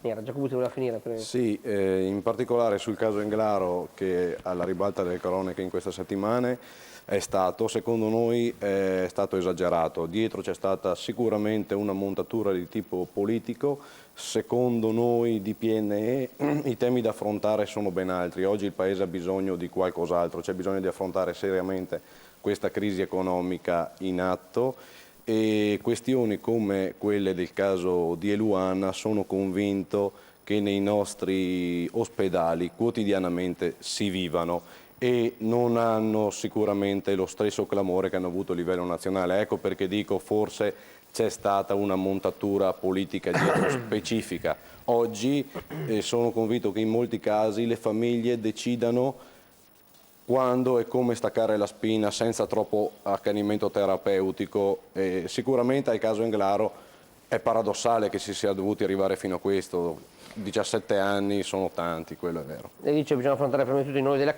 nera. Giacobucci voleva finire. Sì, in particolare sul caso Englaro, che alla ribalta delle cronache in queste settimane è stato, secondo noi, è stato esagerato. Dietro c'è stata sicuramente una montatura di tipo politico. Secondo noi di PNE i temi da affrontare sono ben altri. Oggi il Paese ha bisogno di qualcos'altro, c'è bisogno di affrontare seriamente questa crisi economica in atto, e questioni come quelle del caso di Eluana sono convinto che nei nostri ospedali quotidianamente si vivano e non hanno sicuramente lo stesso clamore che hanno avuto a livello nazionale. Ecco perché dico forse c'è stata una montatura politica dietro specifica. Oggi sono convinto che in molti casi le famiglie decidano quando e come staccare la spina senza troppo accanimento terapeutico. Sicuramente al caso Englaro è paradossale che si sia dovuti arrivare fino a questo. 17 anni sono tanti, quello è vero. E dice che bisogna affrontare prima di tutto i nodi della